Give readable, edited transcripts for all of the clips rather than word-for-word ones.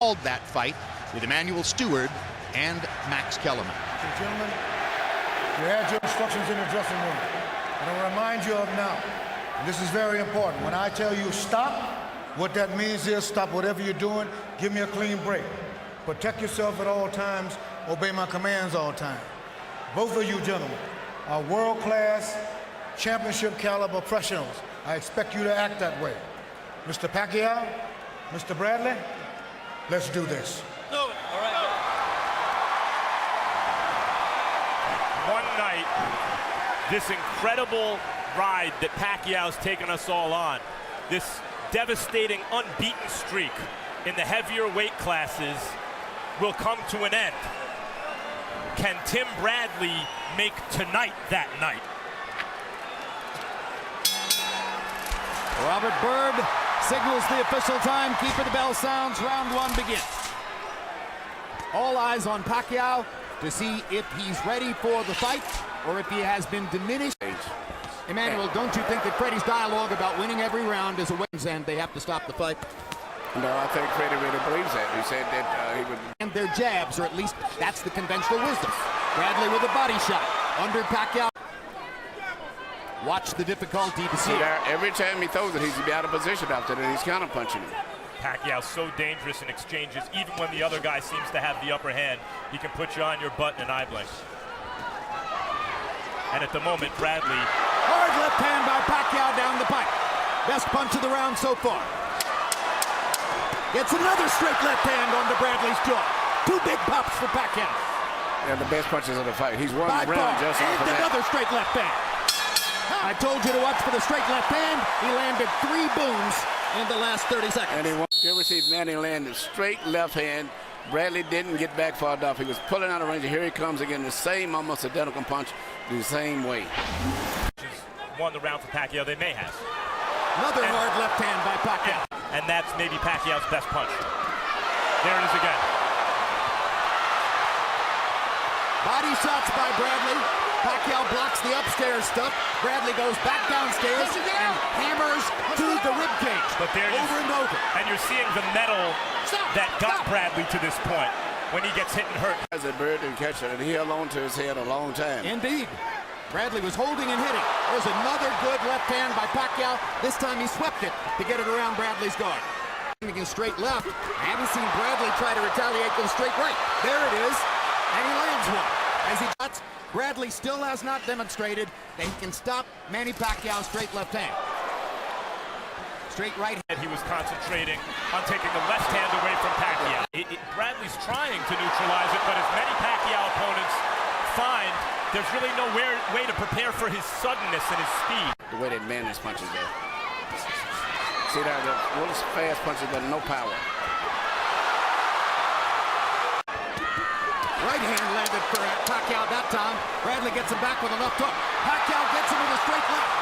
called that fight with Emmanuel Stewart and Max Kellerman. Okay, gentlemen, you had your instructions in the dressing room. And I'll remind you of now, and this is very important, when I tell you stop, what that means is stop whatever you're doing, give me a clean break. Protect yourself at all times, obey my commands all time. Both of you gentlemen are world-class, championship caliber professionals. I expect you to act that way. Mr. Pacquiao, Mr. Bradley, let's do this. All right. One night, this incredible ride that Pacquiao's taken us all on, this devastating unbeaten streak in the heavier weight classes will come to an end. Can Tim Bradley make tonight that night? Robert Byrd signals the official time. Keeper, the bell sounds. Round one begins. All eyes on Pacquiao to see if he's ready for the fight or if he has been diminished. Emmanuel, don't you think that Freddie's dialogue about winning every round is a wins and they have to stop the fight? No, I think Freddie really believes that. He said that he would. And their jabs, or at least that's the conventional wisdom. Bradley with a body shot under Pacquiao. Watch the difficulty to see. Every time he throws it, he's out of position after that. He's counter punching him. Pacquiao's so dangerous in exchanges. Even when the other guy seems to have the upper hand, he can put you on your butt in an eye blink. And at the moment, Bradley. Hard left hand by Pacquiao down the pipe. Best punch of the round so far. Gets another straight left hand onto Bradley's jaw. Two big pops for Pacquiao. And the best punches of the fight. He's won the round just off of that. Another straight left hand. I told you to watch for the straight left hand. He landed 3 booms in the last 30 seconds. And you ever see Manny land a straight left hand? Bradley didn't get back far enough. He was pulling out of range. Here he comes again, the same almost identical punch, the same way. She's won the round for Pacquiao. They may have. Another hard left hand by Pacquiao. And that's maybe Pacquiao's best punch. There it is again. Body shots by Bradley. Pacquiao blocks the upstairs stuff. Bradley goes back downstairs and hammers to the ribcage. But there over and over. And you're seeing the metal that got Bradley to this point when he gets hit and hurt. As a bird and catcher, and he held on to his head a long time. Indeed. Bradley was holding and hitting. There's another good left hand by Pacquiao. This time he swept it to get it around Bradley's guard. Against straight left. I haven't seen Bradley try to retaliate with a straight right. There it is. And he lands one. As he cuts, Bradley still has not demonstrated that he can stop Manny Pacquiao's straight left hand. Straight right hand. He was concentrating on taking the left hand away from Pacquiao. Bradley's trying to neutralize it, but as many Pacquiao opponents find, there's really no way to prepare for his suddenness and his speed. The way that Manny's punches there. See that, the little fast punches, but no power. Right hand landed for Pacquiao that time. Bradley gets him back with a left hook. Pacquiao gets him with a straight left.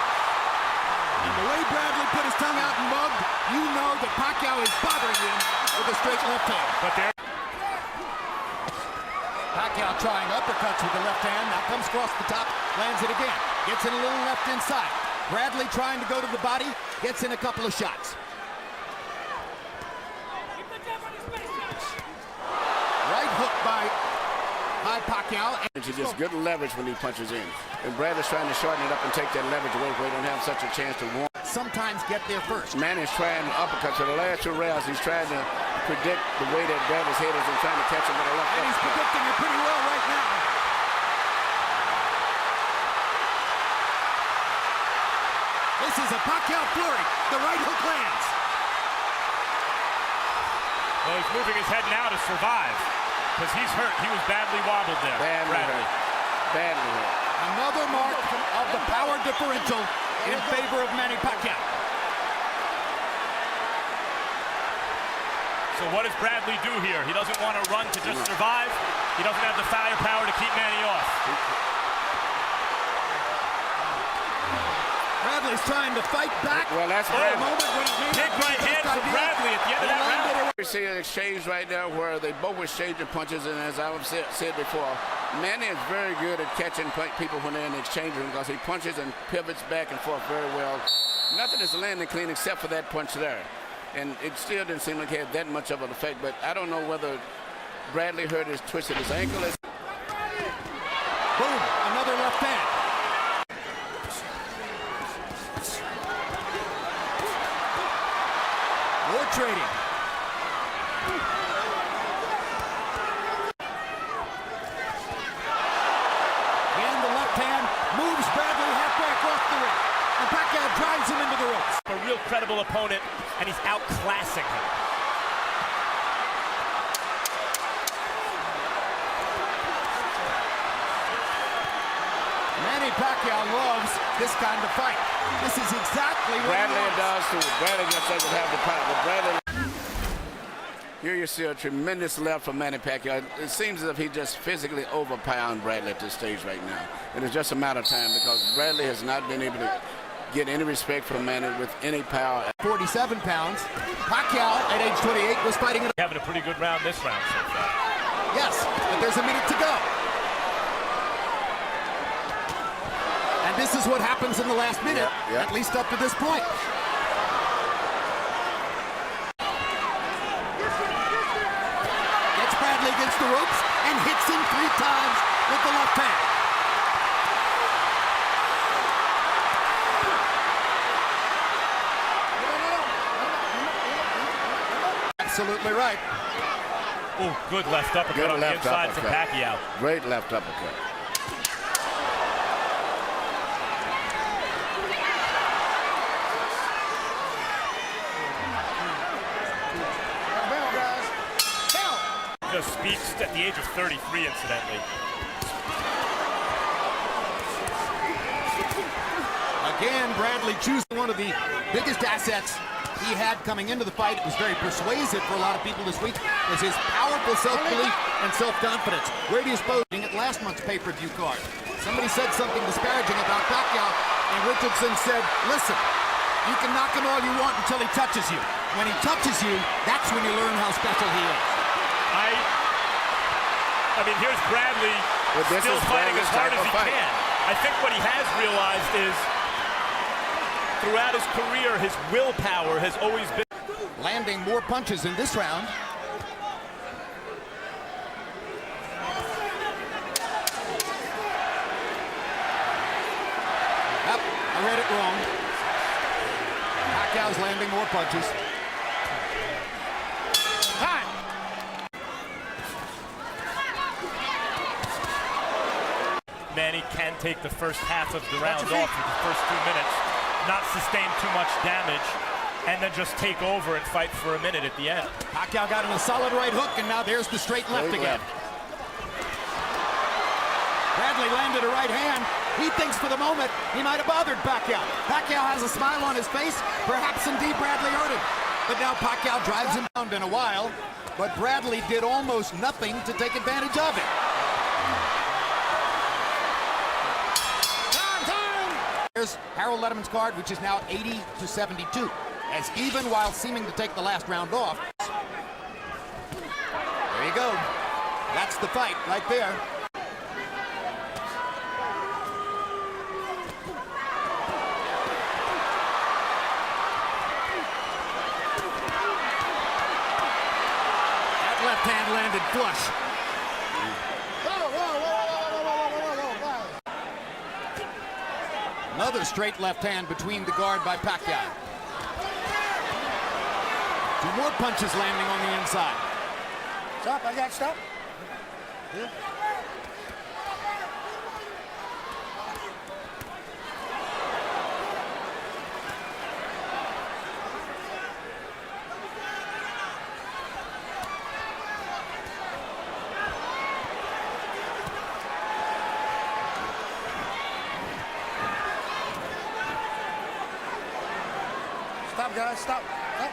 And the way Bradley put his tongue out and mugged, you know that Pacquiao is bothering him with a straight left hand. But there. Pacquiao trying uppercuts with the left hand. Now comes across the top, lands it again. Gets in a little left inside. Bradley trying to go to the body, gets in a couple of shots. Right hook by Pacquiao. And she gets good leverage when he punches in. And Bradley's trying to shorten it up and take that leverage away where he don't have such a chance to win. Sometimes get there first. Manny's trying to uppercut for the last 2 rounds. He's trying to predict the way that Bradley's head is and trying to catch him with a left hook. And he's predicting it pretty well right now. This is a Pacquiao flurry. The right hook lands. Well, he's moving his head now to survive because he's hurt. He was badly wobbled there. Badly hurt. Badly hurt. Another mark of the power differential in favor of Manny Pacquiao. So what does Bradley do here? He doesn't want to run to just survive. He doesn't have the firepower to keep Manny off. Bradley's trying to fight back. Well, that's Bradley. Big right hand from Bradley at the end of that round. We see an exchange right now where they both were exchanging punches, and as I've said before, Manny is very good at catching people when they're in the exchange room because he punches and pivots back and forth very well. Nothing is landing clean except for that punch there. and it still didn't seem like it had that much of an effect. But I don't know whether Bradley hurt his twisted his ankle. Boom, another left hand. More trading. And the left hand moves Bradley halfway across the ring. And Pacquiao drives him into the ropes. A real credible opponent, and he's outclassing him. Manny Pacquiao loves this kind of fight. This is exactly what Bradley he does wants. too. Bradley just doesn't have the power. But Bradley. Here you see a tremendous left from Manny Pacquiao. It seems as if he just physically overpowered Bradley at this stage right now. And it's just a matter of time because Bradley has not been able to get any respect from Manny with any power. 47 pounds. Pacquiao at age 28 was fighting it. Having a pretty good round this round so far. Yes, but there's a minute to go. And this is what happens in the last minute, Yep. at least up to this point. Gets Bradley against the ropes and hits him 3 times with the left hand. Absolutely right. Oh, good left uppercut Good on the left inside from uppercut. Pacquiao. Great left uppercut. Just speaks at the age of 33, incidentally. Again, Bradley choosing one of the biggest assets he had coming into the fight. It was very persuasive for a lot of people this week, was his powerful self-belief and self-confidence. Where do you suppose at last month's pay-per-view card? Somebody said something disparaging about Pacquiao, and Richardson said, listen, you can knock him all you want until he touches you. When he touches you, that's when you learn how special he is. I mean, here's Bradley still fighting as hard as he can. I think what he has realized is throughout his career, his willpower has always been Landing more punches in this round. Yep, I read it wrong. Pacquiao's landing more punches. Manny can take the first half of the round off with the first 2 minutes, not sustain too much damage, and then just take over and fight for a minute at the end. Pacquiao got him a solid right hook, and now there's the straight left again. Bradley landed a right hand. He thinks for the moment he might have bothered Pacquiao. Pacquiao has a smile on his face. Perhaps indeed Bradley hurt him. But now Pacquiao drives him down in a while. But Bradley did almost nothing to take advantage of it. Here's Harold Letterman's card, which is now 80-72. As even while seeming to take the last round off. There you go. That's the fight right there. That left hand landed flush. Another straight left hand between the guard by Pacquiao. 2 more punches landing on the inside. Stop, I got stop. Yeah. Stop, guys, stop. Stop.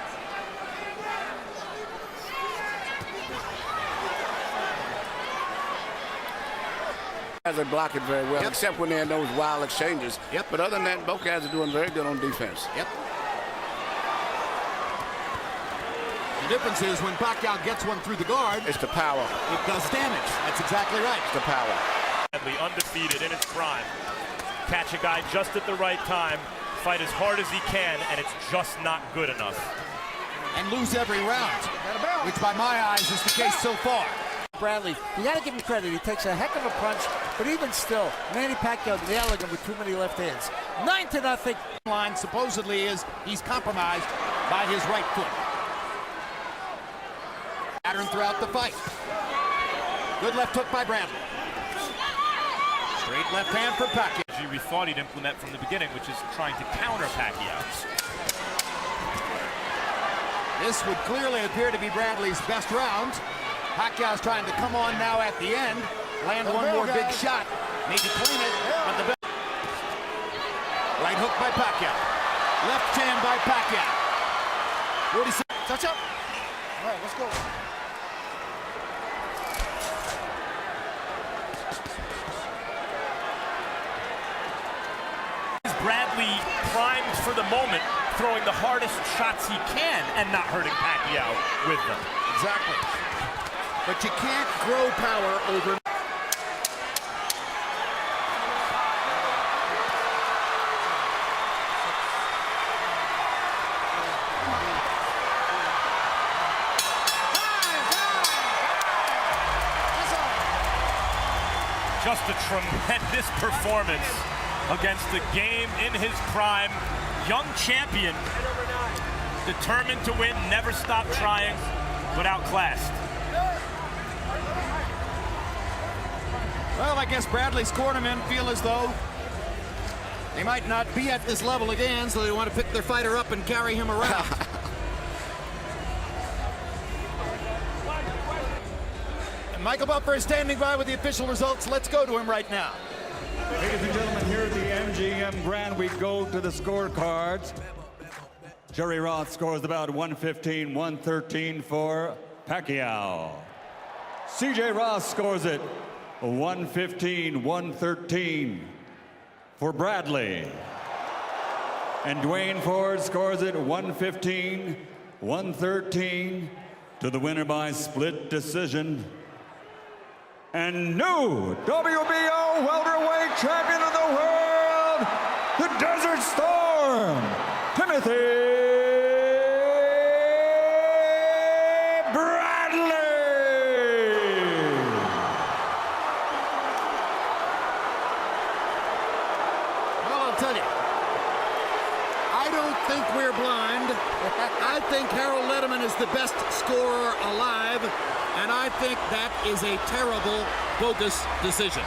Guys are blocking very well, Yep. except when they're in those wild exchanges. Yep. But other than that, both guys are doing very good on defense. Yep. The difference is when Pacquiao gets one through the guard, It's the power. it does damage. That's exactly right. It's the power. Undefeated in his prime. Catch a guy just at the right time, fight as hard as he can, and it's just not good enough. and lose every round, which by my eyes is the case so far. Bradley, you got to give him credit. He takes a heck of a punch, but even still, Manny Pacquiao nailing him with too many left hands. 9-0. Line supposedly is he's compromised by his right foot. Pattern throughout the fight. Good left hook by Bradley. Straight left hand for Pacquiao. We thought he'd implement from the beginning, which is trying to counter Pacquiao. This would clearly appear to be Bradley's best round. Pacquiao's trying to come on now at the end, land one more big shot, maybe clean it, but the right hook by Pacquiao. Left hand by Pacquiao. 46. Touch up. All right, let's go. Bradley primed for the moment, throwing the hardest shots he can and not hurting Pacquiao with them. Exactly. But you can't grow power over. Just a tremendous performance against the game in his prime. Young champion, determined to win, never stopped trying, but outclassed. Well, I guess Bradley's cornermen feel as though they might not be at this level again, so they want to pick their fighter up and carry him around. And Michael Buffer is standing by with the official results. Let's go to him right now. Ladies and gentlemen, here at the MGM Grand, we go to the scorecards. Jerry Roth scores about 115-113 for Pacquiao. CJ Ross scores it 115-113 for Bradley. And Dwayne Ford scores it 115-113 to the winner by split decision. And new WBO welterweight champion of the world, the Desert Storm, Timothy Tell you, I don't think we're blind. I think Harold Letterman is the best scorer alive, and I think that is a terrible, bogus decision.